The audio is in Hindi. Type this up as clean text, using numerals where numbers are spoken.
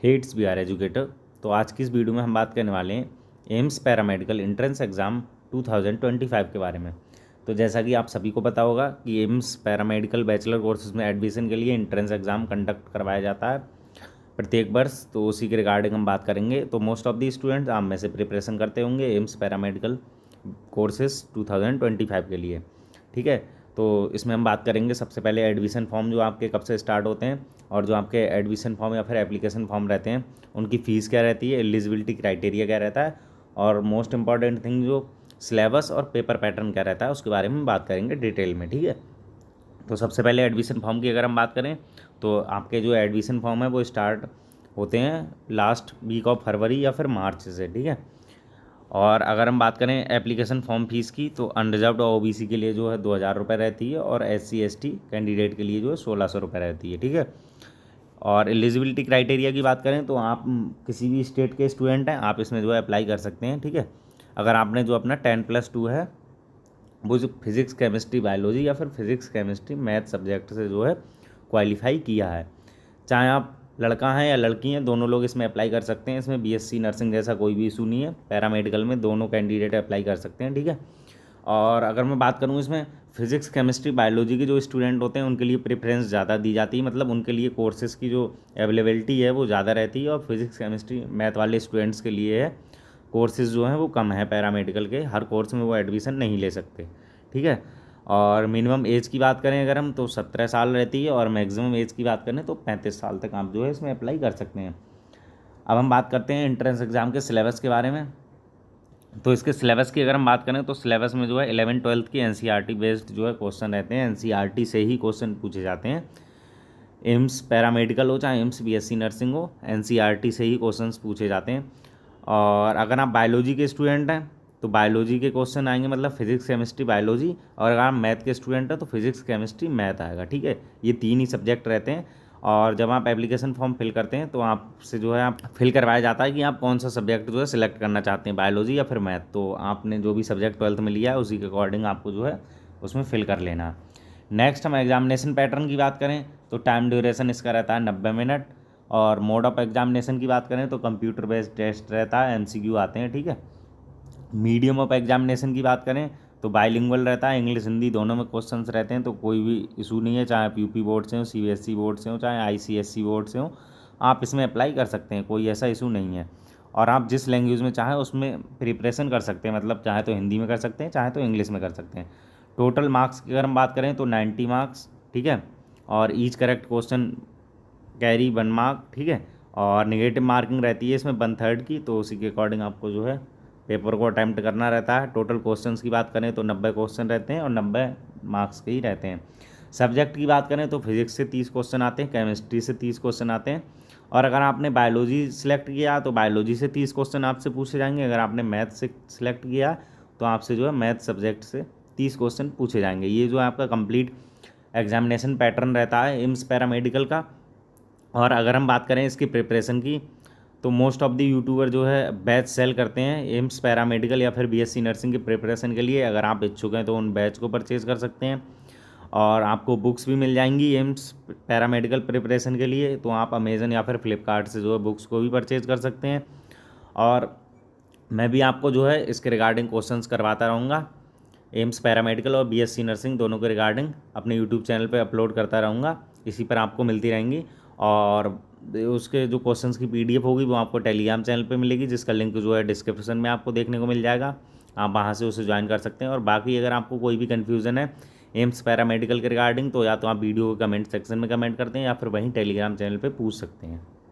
Hates B are educator. तो आज की इस वीडियो में हम बात करने वाले हैं एम्स पैरामेडिकल एंट्रेंस एग्ज़ाम 2025 के बारे में। तो जैसा कि आप सभी को पता होगा कि एम्स पैरामेडिकल बैचलर कोर्सेज में एडमिशन के लिए एंट्रेंस एग्ज़ाम कंडक्ट करवाया जाता है प्रत्येक वर्ष। तो उसी के रिगार्डिंग हम बात करेंगे। तो मोस्ट ऑफ दी स्टूडेंट्स आप में से प्रिपरेशन करते होंगे एम्स पैरामेडिकल कोर्सेज 2025 के लिए, ठीक है। तो इसमें हम बात करेंगे सबसे पहले एडमिशन फॉर्म जो आपके कब से स्टार्ट होते हैं और जो आपके एडमिशन फॉर्म या फिर एप्लीकेशन फॉर्म रहते हैं उनकी फ़ीस क्या रहती है, एलिजिबिलिटी क्राइटेरिया क्या रहता है और मोस्ट इंपॉर्टेंट थिंग जो सिलेबस और पेपर पैटर्न क्या रहता है उसके बारे में बात करेंगे डिटेल में, ठीक है। तो सबसे पहले एडमिशन फॉर्म की अगर हम बात करें तो आपके जो एडमिशन फॉर्म है वो स्टार्ट होते हैं लास्ट वीक ऑफ फरवरी या फिर मार्च से, ठीक है। और अगर हम बात करें एप्लीकेशन फॉर्म फीस की तो अनरिजर्व्ड और ओबीसी के लिए जो है 2000 रुपये रहती है और SC ST कैंडिडेट के लिए जो है 1600 रुपये रहती है, ठीक है। और एलिजिबिलिटी क्राइटेरिया की बात करें तो आप किसी भी स्टेट के स्टूडेंट हैं, आप इसमें जो है अप्लाई कर सकते हैं, ठीक है। अगर आपने जो अपना 10+2 है वो जो फिज़िक्स केमिस्ट्री बायोलॉजी या फिर फिज़िक्स केमिस्ट्री मैथ सब्जेक्ट से जो है क्वालिफाई किया है, चाहे आप लड़का हैं या लड़की हैं, दोनों लोग इसमें अप्लाई कर सकते हैं। इसमें BSc नर्सिंग जैसा कोई भी इशू नहीं है, पैरामेडिकल में दोनों कैंडिडेट अप्लाई कर सकते हैं, ठीक है। और अगर मैं बात करूँ इसमें फिज़िक्स केमिस्ट्री बायोलॉजी के जो स्टूडेंट होते हैं उनके लिए प्रेफरेंस ज़्यादा दी जाती है, मतलब उनके लिए कोर्सेज़ की जो अवेलेबिलिटी है वो ज़्यादा रहती है। और फिज़िक्स केमिस्ट्री मैथ वाले स्टूडेंट्स के लिए है कोर्सेज़ जो हैं वो कम है पैरामेडिकल के, हर कोर्स में वो एडमिशन नहीं ले सकते, ठीक है। और मिनिमम एज की बात करें अगर हम तो 17 साल रहती है और मैक्सिमम एज की बात करें तो 35 साल तक आप जो है इसमें अप्लाई कर सकते हैं। अब हम बात करते हैं एंट्रेंस एग्ज़ाम के सिलेबस के बारे में। तो इसके सिलेबस की अगर हम बात करें तो सिलेबस में जो है 11-12 की NCERT बेस्ड जो है क्वेश्चन रहते हैं, NCERT से ही क्वेश्चन पूछे जाते हैं। एम्स पैरामेडिकल हो चाहे एम्स BSc नर्सिंग हो, NCERT से ही क्वेश्चन पूछे जाते हैं। और अगर आप बायोलॉजी के स्टूडेंट हैं तो बायोलॉजी के क्वेश्चन आएंगे, मतलब फिजिक्स केमिस्ट्री बायोलॉजी। और अगर आप मैथ के स्टूडेंट हैं तो फिजिक्स केमिस्ट्री मैथ आएगा, ठीक है। ये 3 ही सब्जेक्ट रहते हैं। और जब आप एप्लीकेशन फॉर्म फिल करते हैं तो आपसे जो है आप फिल करवाया जाता है कि आप कौन सा सब्जेक्ट जो है सिलेक्ट करना चाहते हैं, बायोलॉजी या फिर मैथ। तो आपने जो भी सब्जेक्ट 12th में लिया है उसी के अकॉर्डिंग आपको जो है उसमें फिल कर लेना है। नेक्स्ट हम एग्जामिनेशन पैटर्न की बात करें तो टाइम ड्यूरेशन इसका रहता है 90 मिनट। और मोड ऑफ एग्जामिनेशन की बात करें तो कंप्यूटर बेस्ड टेस्ट रहता है, MCQ आते हैं, ठीक है। मीडियम ऑफ एग्जामिनेशन की बात करें तो बाइलिंगुअल रहता है, इंग्लिश हिंदी दोनों में क्वेश्चंस रहते हैं। तो कोई भी इशू नहीं है, चाहे आप UP बोर्ड से हो, CBSE बोर्ड से हो, चाहे ICSE बोर्ड से हो, आप इसमें अप्लाई कर सकते हैं, कोई ऐसा इशू नहीं है। और आप जिस लैंग्वेज में चाहें उसमें प्रिपरेशन कर सकते हैं, मतलब चाहे तो हिंदी में कर सकते हैं चाहे तो इंग्लिश में कर सकते हैं। टोटल मार्क्स की अगर हम बात करें तो 90 मार्क्स, ठीक है। और each correct question carry 1 mark, ठीक है। और नेगेटिव मार्किंग रहती है इसमें 1/3 की, तो उसी के अकॉर्डिंग आपको जो है पेपर को अटैम्प्ट करना रहता है। टोटल क्वेश्चंस की बात करें तो 90 क्वेश्चन रहते हैं और 90 मार्क्स के ही रहते हैं। सब्जेक्ट की बात करें तो फिजिक्स से 30 क्वेश्चन आते हैं, केमिस्ट्री से 30 क्वेश्चन आते हैं। और अगर आपने बायोलॉजी सेलेक्ट किया तो बायोलॉजी से 30 क्वेश्चन आपसे पूछे जाएंगे। अगर आपने मैथ से सिलेक्ट किया तो आपसे जो है मैथ सब्जेक्ट से 30 क्वेश्चन पूछे जाएंगे। ये जो है आपका कंप्लीट एग्जामिनेशन पैटर्न रहता है एम्स पैरामेडिकल का। और अगर हम बात करें इसकी प्रिपरेशन की तो मोस्ट ऑफ द यूट्यूबर जो है बैच सेल करते हैं एम्स पैरामेडिकल या फिर BSc नर्सिंग की प्रिपरेशन के लिए। अगर आप इच्छुक हैं तो उन बैच को परचेज़ कर सकते हैं और आपको बुक्स भी मिल जाएंगी एम्स पैरामेडिकल प्रिपरेशन के लिए। तो आप अमेज़न या फिर फ्लिपकार्ट से जो है बुक्स को भी परचेज़ कर सकते हैं। और मैं भी आपको जो है इसके रिगार्डिंग क्वेश्चंस करवाता रहूँगा, एम्स पैरामेडिकल और BSc नर्सिंग दोनों के रिगार्डिंग अपने यूट्यूब चैनल पे अपलोड करता रहूँगा, इसी पर आपको मिलती रहेंगी। और उसके जो क्वेश्चंस की PDF होगी वो आपको टेलीग्राम चैनल पे मिलेगी, जिसका लिंक जो है डिस्क्रिप्शन में आपको देखने को मिल जाएगा, आप वहाँ से उसे ज्वाइन कर सकते हैं। और बाकी अगर आपको कोई भी कन्फ्यूज़न है एम्स पैरामेडिकल के रिगार्डिंग तो या तो आप वीडियो के कमेंट सेक्शन में कमेंट करते हैं या फिर वहीं टेलीग्राम चैनल पर पूछ सकते हैं।